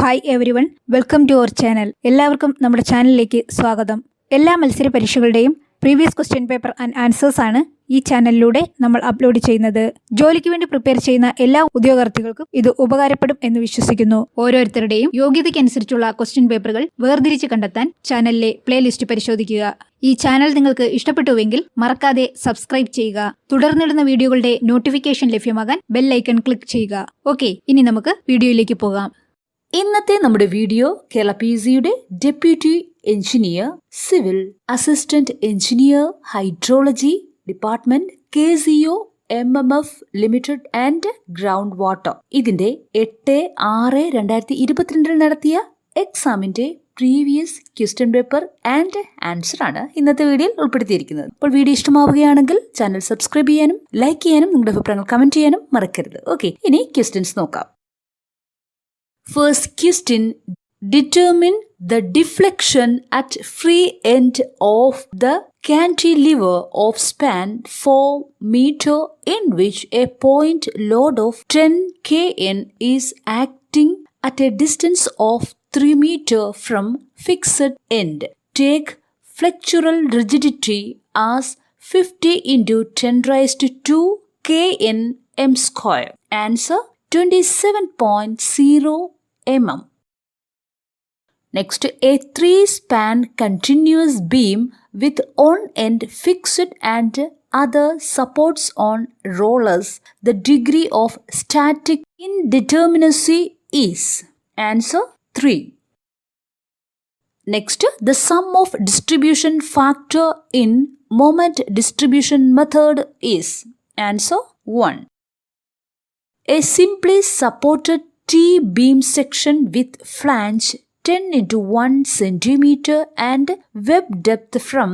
Hi everyone, welcome to our channel. എല്ലാവർക്കും നമ്മുടെ ചാനലിലേക്ക് സ്വാഗതം. എല്ലാ മത്സര പരീക്ഷകളുടെയും previous question paper and answers ആണ് ഈ ചാനലിലൂടെ നമ്മൾ അപ്ലോഡ് ചെയ്യുന്നത്. ജോലിക്ക് വേണ്ടി പ്രിപ്പയർ ചെയ്യുന്ന എല്ലാ ഉദ്യോഗാർത്ഥികൾക്കും ഇത് ഉപകാരപ്പെടും എന്ന് വിശ്വസിക്കുന്നു. ഓരോരുത്തരുടെയും യോഗ്യതയ്ക്കനുസരിച്ചുള്ള ക്വസ്റ്റ്യൻ പേപ്പറുകൾ വേർതിരിച്ച് കണ്ടെത്താൻ ചാനലിലെ പ്ലേലിസ്റ്റ് പരിശോധിക്കുക. ഈ ചാനൽ നിങ്ങൾക്ക് ഇഷ്ടപ്പെട്ടുവെങ്കിൽ മറക്കാതെ സബ്സ്ക്രൈബ് ചെയ്യുക. തുടർന്നിടുന്ന വീഡിയോകളുടെ നോട്ടിഫിക്കേഷൻ ലഭ്യമാകാൻ ബെൽ ഐക്കൺ ക്ലിക്ക് ചെയ്യുക. ഓക്കെ, ഇനി നമുക്ക് വീഡിയോയിലേക്ക് പോകാം. ഇന്നത്തെ നമ്മുടെ വീഡിയോ കേരള PSCയുടെ deputy engineer, civil assistant engineer, hydrology department, KCO MMF limited and ground water. ഇതിന്റെ 8/6/2022 നടത്തിയ എക്സാമിന്റെ previous question paper and answer ആണ് ഇന്നത്തെ വീഡിയോയിൽ ഉൾപ്പെടുത്തിയിരിക്കുന്നത്. അപ്പോൾ വീഡിയോ ഇഷ്ടമാവുകയാണെങ്കിൽ ചാനൽ സബ്സ്ക്രൈബ് ചെയ്യാനും ലൈക്ക് ചെയ്യാനും നിങ്ങളുടെ അഭിപ്രായങ്ങൾ കമന്റ് ചെയ്യാനും മറക്കരുത്. ഓക്കെ, ഇനി ക്വസ്റ്റ്യൻസ് നോക്കാം. First question, determine the deflection at free end of the cantilever of span 4 meter in which a point load of 10 kN is acting at a distance of 3 meter from fixed end. Take flexural rigidity as 50 into 10 raised to 2 kN m square. Answer 27.0 mm. Next, a 3-span continuous beam with one end fixed and other supports on rollers. The degree of static indeterminacy is. Answer 3. Next, the sum of distribution factor in moment distribution method is. Answer 1. A simply supported T-beam section with flange 10 into 1 cm and web depth from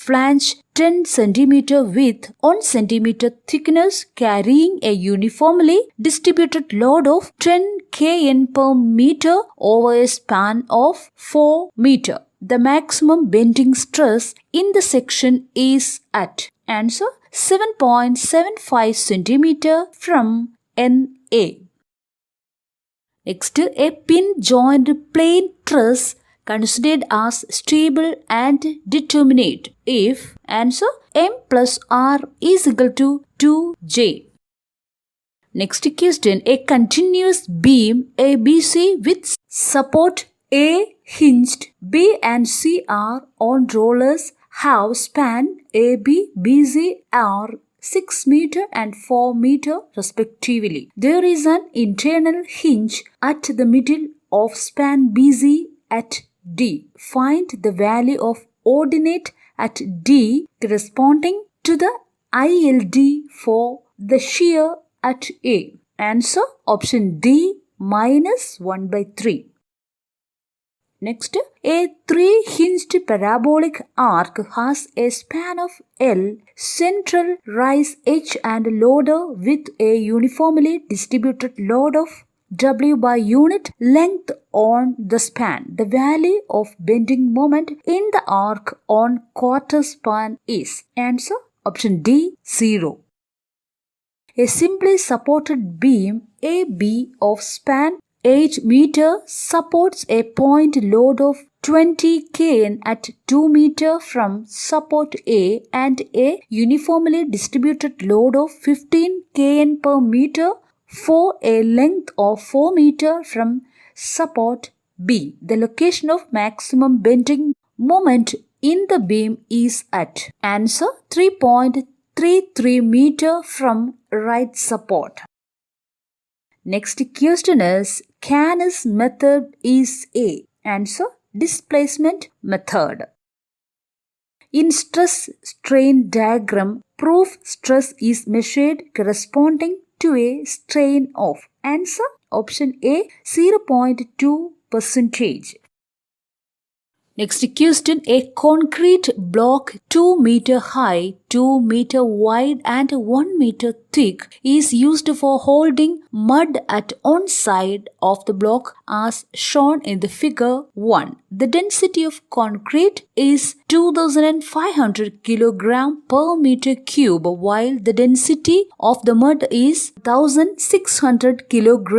flange 10 cm with 1 cm thickness carrying a uniformly distributed load of 10 kN per meter over a span of 4 meter. The maximum bending stress in the section is at. Answer 7.75 cm from NA. Next, a pin joint plane truss considered as stable and determinate if. Answer M plus R is equal to 2J. Next question, a continuous beam ABC with support A hinged B and C are on rollers have span AB, BC are 6 meter and 4 meter respectively. There is an internal hinge at the middle of span BC at D. Find the value of ordinate at D corresponding to the ILD for the shear at A. Answer option D -1/3. Next, a 3-hinged parabolic arc has a span of L, central rise H and loader with a uniformly distributed load of W by unit length on the span. The value of bending moment in the arc on quarter span is. Answer option D 0. A simply supported beam AB of span 8 meter supports a point load of 20 kN at 2 meter from support A and a uniformly distributed load of 15 kN per meter for a length of 4 meter from support B. The location of maximum bending moment in the beam is at. Answer 3.33 meter from right support. Next question is, Canis method is A. Answer displacement method. In stress strain diagram, proof stress is measured corresponding to a strain of. Answer option A 0.2%. Next question, a concrete block 2 meter high, 2 meter wide and 1 meter thick is used for holding mud at one side of the block as shown in the figure 1. The density of concrete is 2500 kg per meter cube while the density of the mud is 1600 kg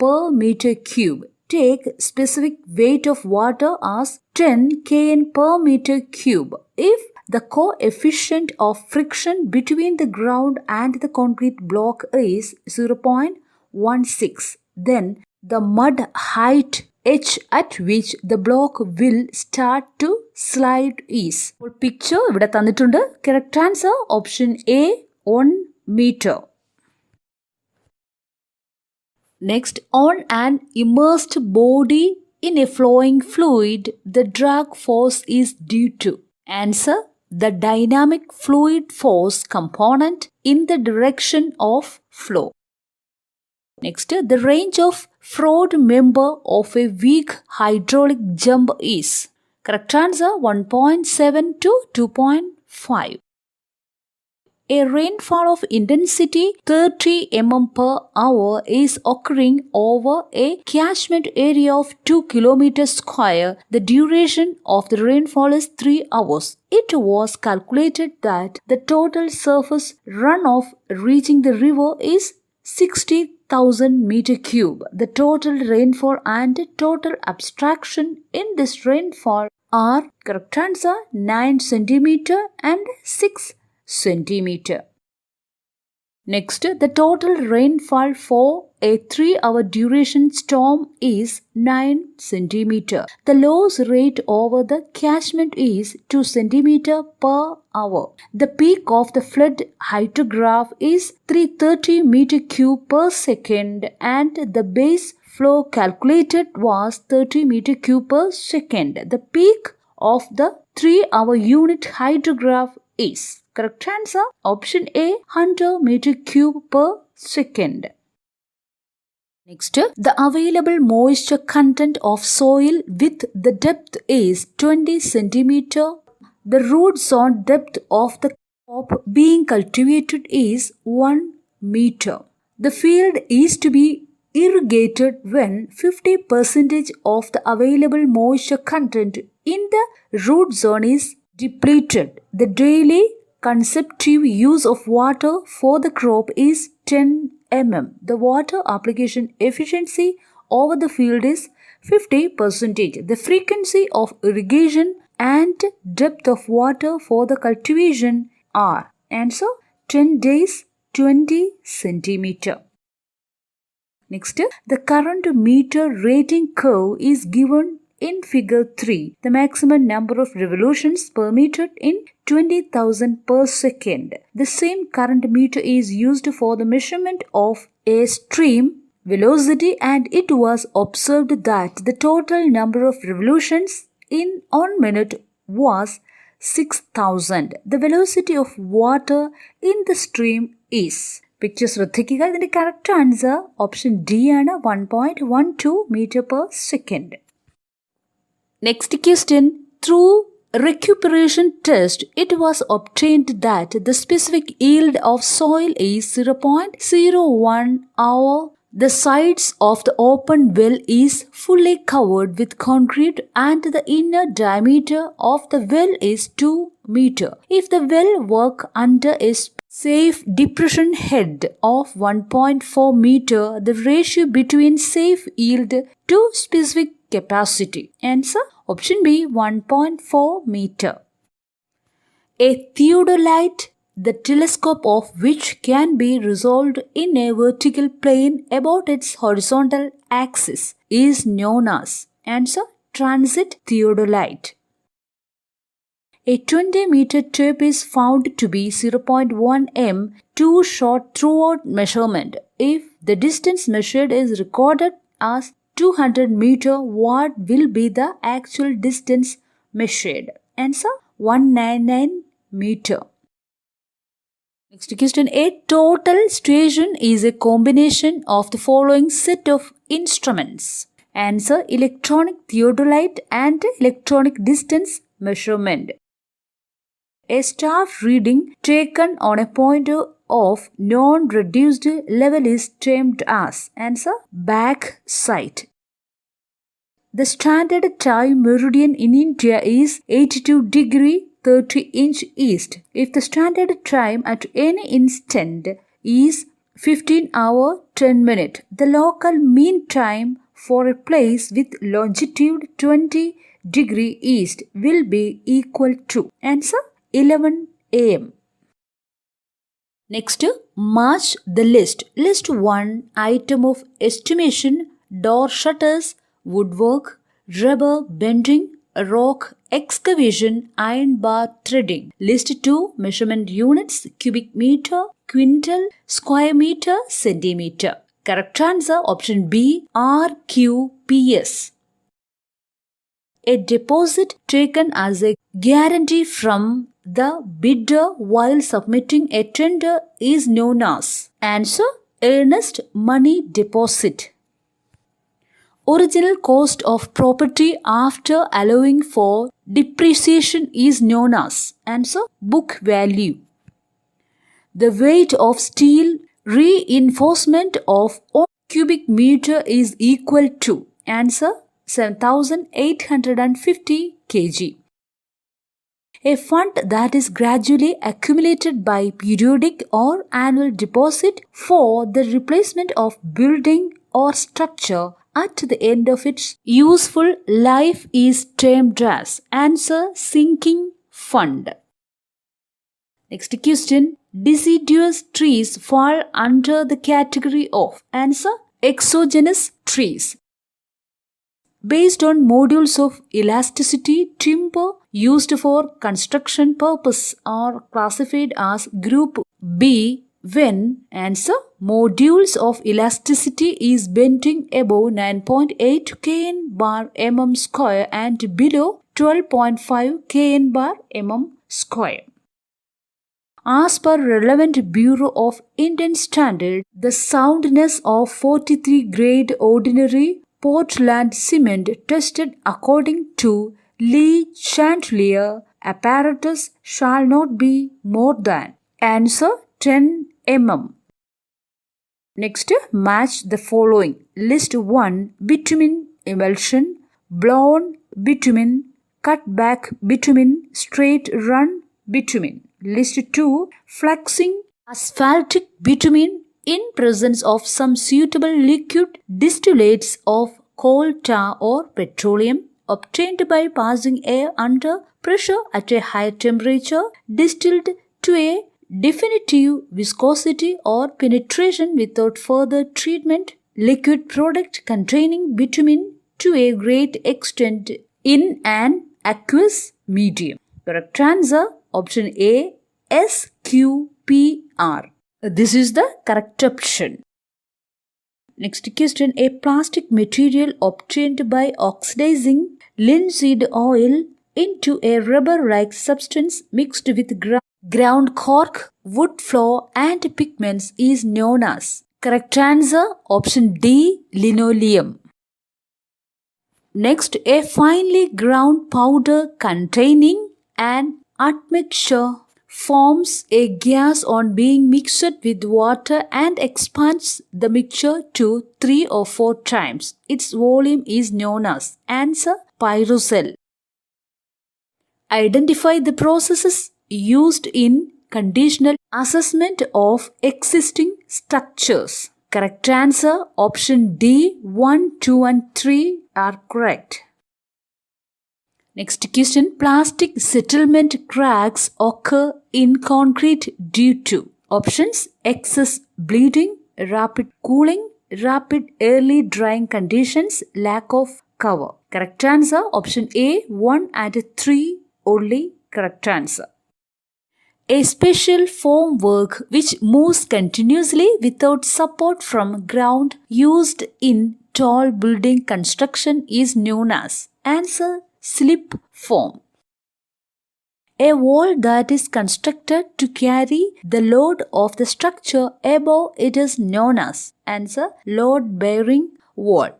per meter cube. take specific weight of water as 10 kN per meter cube. If the coefficient of friction between the ground and the concrete block is 0.16, then the mud height h at which the block will start to slide is. Picture ഇവിടെ തന്നിട്ടുണ്ട്. Correct answer option A, 1 meter. Next, on an immersed body in a flowing fluid, the drag force is due to. Answer, the dynamic fluid force component in the direction of flow. Next, the range of fraud member of a weak hydraulic jump is. Correct answer 1.7 to 2.5. A rainfall of intensity 30 mm per hour is occurring over a catchment area of 2 km square. The duration of the rainfall is 3 hours. It was calculated that the total surface runoff reaching the river is 60,000 meter cube. The total rainfall and total abstraction in this rainfall are, correct answer, 9 centimeter and 6 centimeter. Next, the total rainfall for a 3-hour duration storm is 9 centimeter. The loss rate over the catchment is 2 centimeter per hour. The peak of the flood hydrograph is 330 meter cube per second and the base flow calculated was 30 meter cube per second. The peak of the 3-hour unit hydrograph is. Correct answer option A, 100 meter cube per second. Next, the available moisture content of soil with the depth is 20 centimeter. The root zone depth of the crop being cultivated is 1 meter. The field is to be irrigated when 50% of the available moisture content in the root zone is depleted. The daily consumptive use of water for the crop is 10 mm. The water application efficiency over the field is 50%. The frequency of irrigation and depth of water for the cultivation are. Answer, 10 days, 20 centimeter. Next, the current meter rating curve is given in figure 3. The maximum number of revolutions permitted in 20,000 per second. The same current meter is used for the measurement of a stream velocity and it was observed that the total number of revolutions in 1 minute was 6,000. The velocity of water in the stream is. Picture ശ്രദ്ധിക്കുക. ഇതിന്റെ correct answer option D ആണ്, 1.12 meter per second. Next question. Through recuperation test, it was obtained that the specific yield of soil is 0.01 hour. The sides of the open well is fully covered with concrete and the inner diameter of the well is 2 meter. If the well work under a safe depression head of 1.4 meter, the ratio between safe yield to specific capacity. Answer option B, 1.4 meter. A theodolite, the telescope of which can be resolved in a vertical plane about its horizontal axis, is known as. Answer, transit theodolite. A 20-meter tape is found to be 0.1 m too short throughout measurement. If the distance measured is recorded as 200 meter, what will be the actual distance measured? Answer, 199 meter. Next question. A total station is a combination of the following set of instruments. Answer, electronic theodolite and electronic distance measurement. A staff reading taken on a point of non-reduced level is termed as. Answer, back sight. The standard time meridian in India is 82 degree 30 inch east. If the standard time at any instant is 15 hour 10 minute, the local mean time for a place with longitude 20 degree east will be equal to? Answer 11 am. Next, match the list. List 1 item of estimation: door shutters, woodwork, rubber bending, rock excavation, iron bar threading. List 2 measurement units: cubic meter, quintal, square meter, centimeter. Correct answer option B, RQPS. A deposit taken as a guarantee from the bidder while submitting a tender is known as? Answer: earnest money deposit. Original cost of property after allowing for depreciation is known as? Answer: book value. The weight of steel reinforcement of 1 cubic meter is equal to? Answer: 7,850 kg. A fund that is gradually accumulated by periodic or annual deposit for the replacement of building or structure at the end of its useful life is termed as? Answer: sinking fund. Next question. Deciduous trees fall under the category of? Answer: exogenous trees. Based on modules of elasticity, timber used for construction purpose are classified as Group B when? Answer: modules of elasticity is bending above 9.8 kN bar mm square and below 12.5 kN bar mm square. As per relevant Bureau of Indian Standard, the soundness of 43 grade ordinary Portland cement tested according to Lee Chandelier apparatus shall not be more than? Answer: 10 mm. Next, match the following. List 1 bitumen emulsion, blown bitumen, cut back bitumen, straight run bitumen. List 2 flexing asphaltic bitumen in presence of some suitable liquid distillates of coal tar or petroleum obtained by passing air under pressure at a high temperature, distilled to a definitive viscosity or penetration without further treatment, liquid product containing bitumen to a great extent in an aqueous medium. Correct answer option A, SQPR. This is the correct option. Next question. A plastic material obtained by oxidizing linseed oil into a rubber-like substance mixed with ground cork, wood flour and pigments is known as? Correct answer option D, linoleum. Next, a finely ground powder containing an admixture forms a gas on being mixed with water and expands the mixture to 3 or 4 times. Its volume is known as? Answer: pyrocell. Identify the processes used in conditional assessment of existing structures. Correct answer option D, 1, 2 and 3 are correct. Next question. Plastic settlement cracks occur in concrete due to? Options: excess bleeding, rapid cooling, rapid early drying conditions, lack of cover. Correct answer option A, 1 and 3 only correct answer. A special formwork which moves continuously without support from ground used in tall building construction is known as? Answer: slip form. A wall that is constructed to carry the load of the structure above it is known as? Answer: load bearing wall.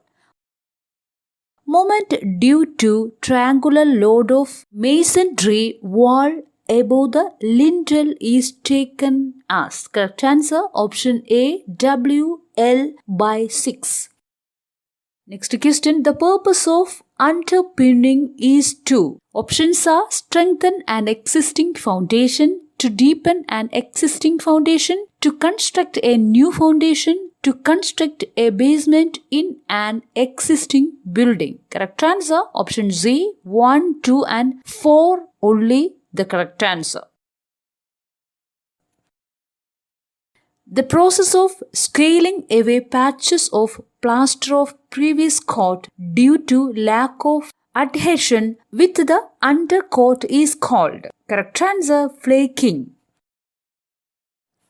Moment due to triangular load of masonry wall above the lintel is taken as? Correct answer option A, WL/6. Next question. The purpose of underpinning is to? Options are: strengthen an existing foundation, to deepen an existing foundation, to construct a new foundation, to construct a basement in an existing building. Correct answer option Z, 1, 2 and 4 only the correct answer. The process of scaling away patches of plaster of previous coat due to lack of adhesion with the undercoat is called. Correct answer flaking.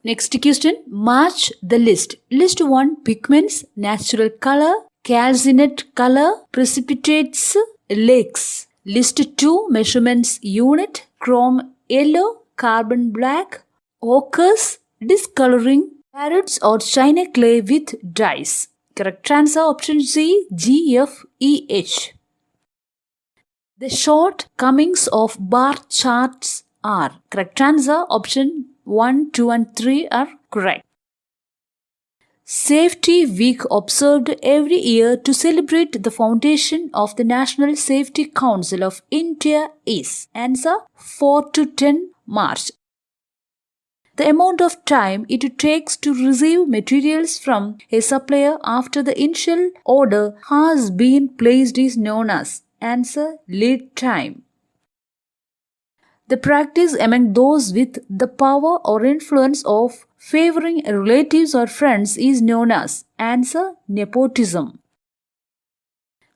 Next question, match the list. List 1 pigments, natural color, calcined color, precipitates, lakes. List 2 measurements unit, chrome yellow, carbon black, ochres, discoloring, carrots or china clay with dyes. Correct answer option C, G, F, E, H. The shortcomings of bar charts are. Correct answer option 1, 2 and 3 are correct. Safety Week observed every year to celebrate the foundation of the National Safety Council of India is. Answer 4 to 10 March. The amount of time it takes to receive materials from a supplier after the initial order has been placed is known as. Answer lead time. The practice among those with the power or influence of favoring relatives or friends is known as. Answer nepotism.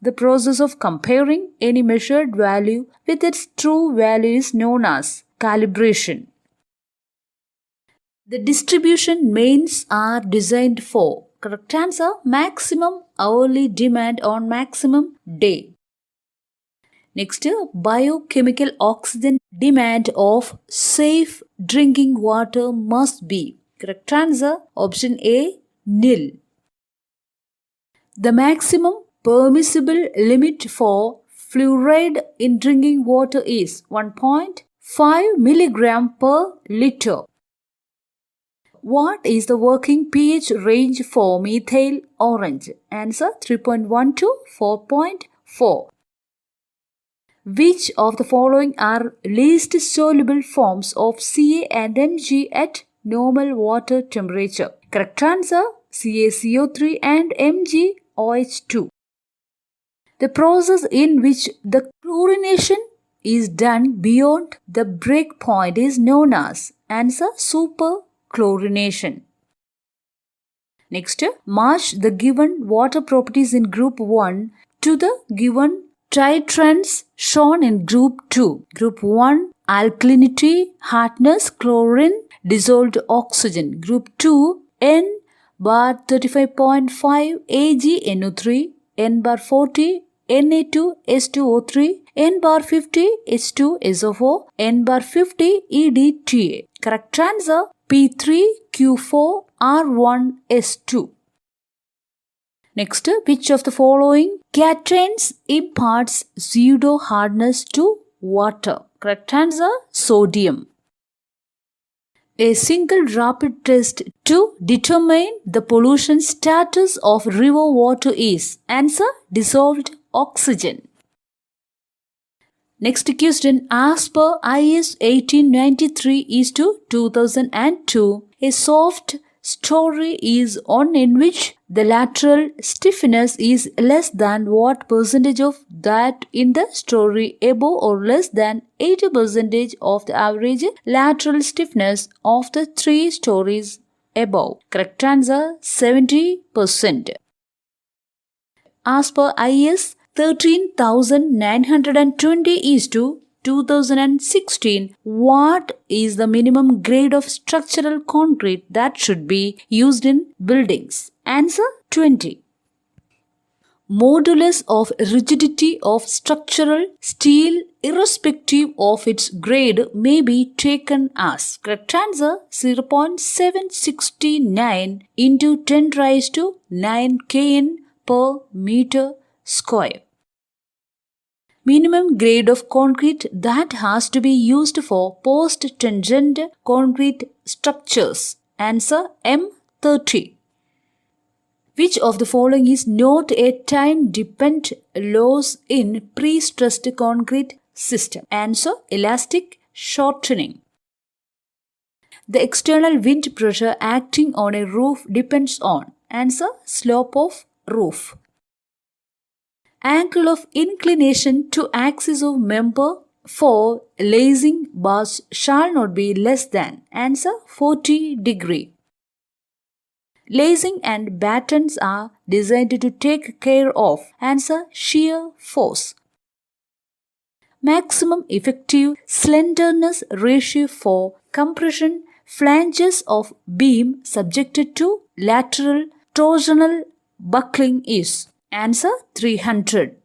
The process of comparing any measured value with its true value is known as calibration. The distribution mains are designed for. Correct answer maximum hourly demand on maximum day. Next, biochemical oxygen demand of safe drinking water must be. Correct answer option A, nil. The maximum permissible limit for fluoride in drinking water is 1.5 milligram per liter. What is the working pH range for methyl orange? Answer 3.1 to 4.4. Which of the following are least soluble forms of Ca and Mg at normal water temperature? Correct answer CaCO3 and MgOH2. The process in which the chlorination is done beyond the break point is known as. Answer superchlorination. Next, match the given water properties in group 1 to the given titrants shown in group 2. Group 1 alkalinity, hardness, chlorine, dissolved oxygen. Group 2 N bar 35.5 AgNO3, N bar 40 Na2 S2O3, N bar 50 H2SO4, N bar 50 EDTA. Correct answer P3Q4 R1S2. Next, which of the following cations imparts pseudo hardness to water? Correct answer sodium. A single rapid test to determine the pollution status of river water is. Answer dissolved oxygen. Next question, as per IS 1893:2002, a soft story is one in which the lateral stiffness is less than what percentage of that in the story above or less than 80% of the average lateral stiffness of the 3 stories above. Correct answer 70%. As per IS 13,920:2016, what is the minimum grade of structural concrete that should be used in buildings? Answer 20. Modulus of rigidity of structural steel irrespective of its grade may be taken as. Correct answer 0.769 into 10 raised to 9 kN per meter square. Minimum grade of concrete that has to be used for post-tangent concrete structures. Answer M30. Which of the following is not a time-dependent loss in pre-stressed concrete system? Answer elastic shortening. The external wind pressure acting on a roof depends on. Answer, slope of roof. Angle of inclination to axis of member for lacing bars shall not be less than. Answer, 40 degree. Lacing and battens are designed to take care of. Answer, shear force. Maximum effective slenderness ratio for compression flanges of beam subjected to lateral torsional buckling is. Answer, 300.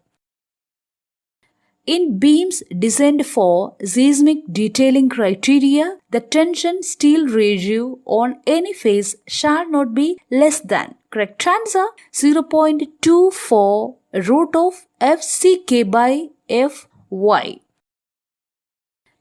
In beams designed for seismic detailing criteria, the tension steel ratio on any face shall not be less than. Correct answer, 0.24 root of FCK by FY.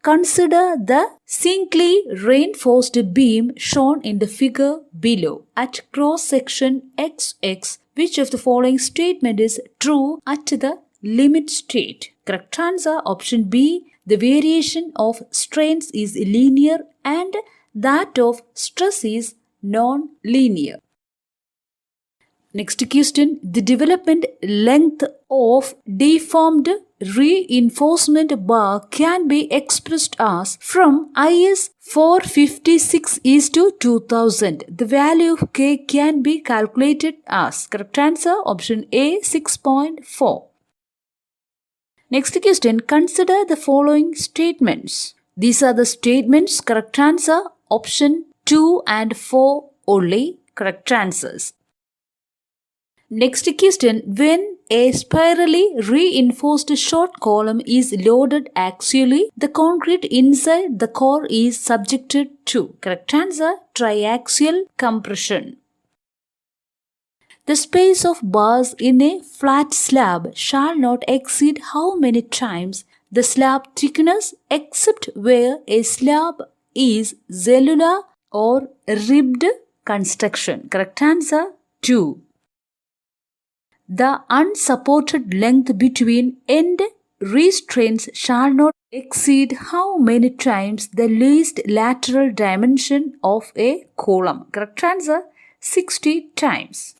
Consider the singly reinforced beam shown in the figure below. At cross-section XX, which of the following statement is true at the limit state? Correct answer, option B. The variation of strains is linear and that of stress is non-linear. Next question. The development length of deformed reinforcement bar can be expressed as from IS 456 is to 2000. The value of K can be calculated as. Correct answer, option A, 6.4. Next question. Consider the following statements. These are the statements. Correct answer, option 2 and 4 only correct answers. Next question. When a spirally reinforced short column is loaded axially, the concrete inside the core is subjected to. Correct answer, triaxial compression. The space of bars in a flat slab shall not exceed how many times the slab thickness except where a slab is cellular or ribbed construction. Correct answer, 2. The unsupported length between end restraints shall not exceed how many times the least lateral dimension of a column. Correct answer, 60 times.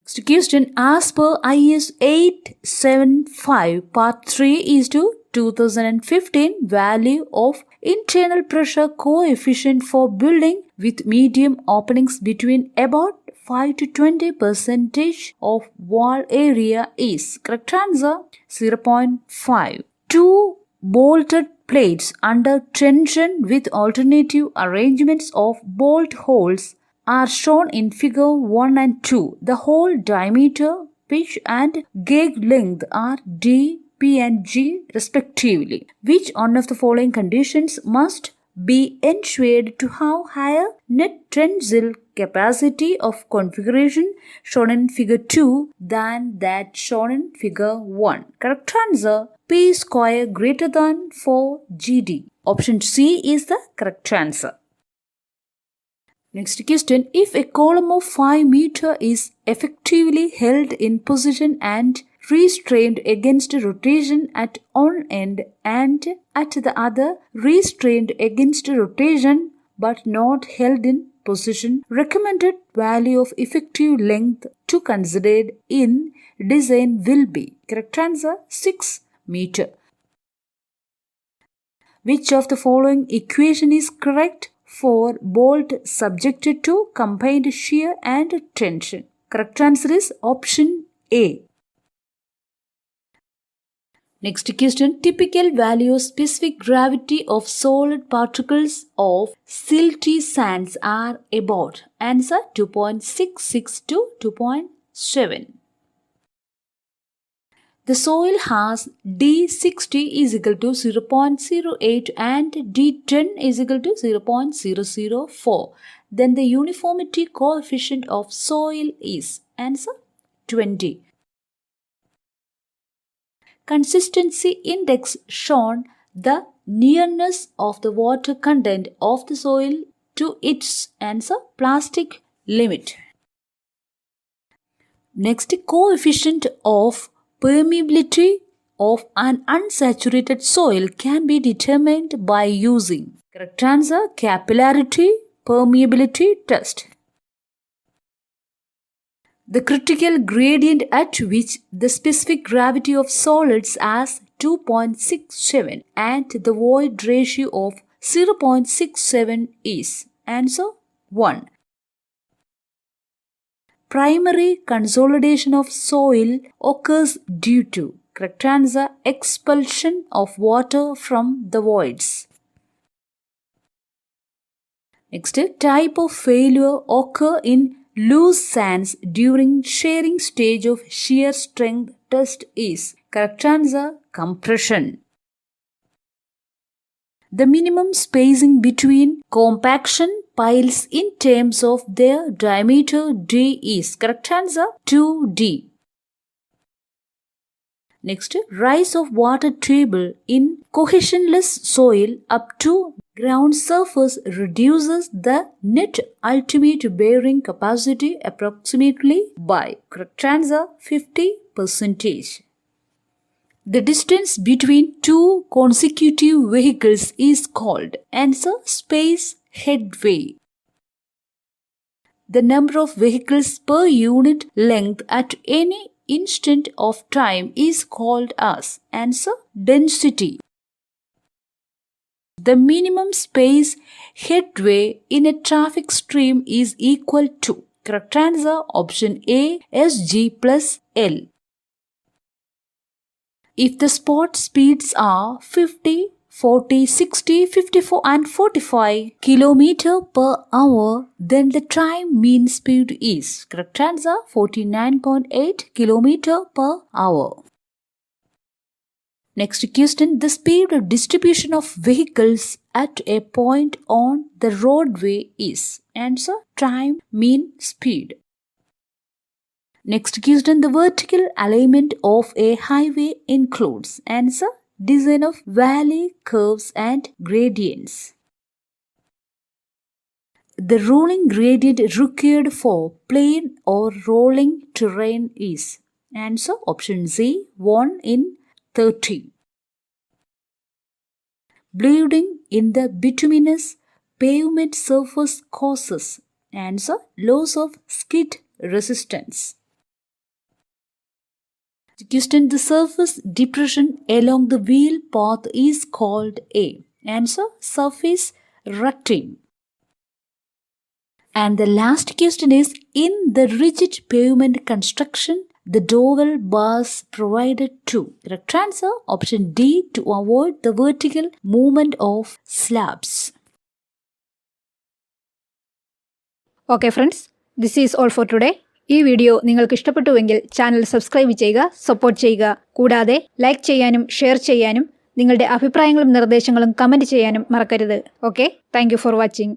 Next question. As per IS 875 Part 3 is to 2015 value of internal pressure coefficient for building with medium openings between about 5 to 20% of wall area is. Correct answer, 0.5. Two bolted plates under tension with alternative arrangements of bolt holes are shown in figure 1 and 2. The hole diameter, pitch and gauge length are D, P and G respectively. Which one of the following conditions must be ensured to have higher net tensile capacity of configuration shown in figure 2 than that shown in figure 1? Correct answer, P square greater than 4 GD. Option C is the correct answer. Next question. If a column of 5 meter is effectively held in position and restrained against rotation at one end and at the other restrained against rotation but not held in position, recommended value of effective length to consider in design will be. Correct answer, 6 meter. Which of the following equation is correct for bolt subjected to combined shear and tension? Correct answer is option A. Next question. Typical value of specific gravity of solid particles of silty sands are about. Answer, 2.66 to 2.7. The soil has D60 is equal to 0.08 and D10 is equal to 0.004. Then the uniformity coefficient of soil is. Answer, 20. Consistency index shown the nearness of the water content of the soil to its. Answer, plastic limit. Next, coefficient of permeability of an unsaturated soil can be determined by using. Correct answer, capillarity permeability test. The critical gradient at which the specific gravity of solids as 2.67 and the void ratio of 0.67 is. Answer 1. Primary consolidation of soil occurs due to. Correct answer, expulsion of water from the voids. Next, type of failure occur in loose sands during shearing stage of shear strength test is. Correct answer, compression. The minimum spacing between compaction piles in terms of their diameter d is. Correct answer, 2d. Next, rise of water table in cohesionless soil up to ground surface reduces the net ultimate bearing capacity approximately by. Correct answer, 50%. The distance between two consecutive vehicles is called. Answer, space headway. The number of vehicles per unit length at any instant of time is called as. Answer, density. The minimum space headway in a traffic stream is equal to. Correct answer, option A, Sg plus L. If the spot speeds are 50, 40, 60, 54 and 45 km per hour, then the time mean speed is. Correct answer, 49.8 km per hour. Next question, the speed distribution of vehicles at a point on the roadway is. Answer, time mean speed. Next question, the vertical alignment of a highway includes. Answer, design of valley curves and gradients. The rolling gradient required for plain or rolling terrain is. Answer, option Z, 1 in 30. Bleeding in the bituminous pavement surface causes. Answer, loss of skid resistance. Question, the surface depression along the wheel path is called A. Answer, surface rutting. And the last question is, in the rigid pavement construction, the dowel bars provided to. Correct answer, option D, to avoid the vertical movement of slabs. Okay friends, this is all for today. ഈ video നിങ്ങൾക്ക് ഇഷ്ടപ്പെട്ടുവെങ്കിൽ channel subscribe ചെയ്യുക, support ചെയ്യുക. കൂടാതെ like ചെയ്യാനും share ചെയ്യാനും നിങ്ങളുടെ അഭിപ്രായങ്ങളും നിർദ്ദേശങ്ങളും കമൻറ്റ് ചെയ്യാനും മറക്കരുത്. Okay, thank you for watching.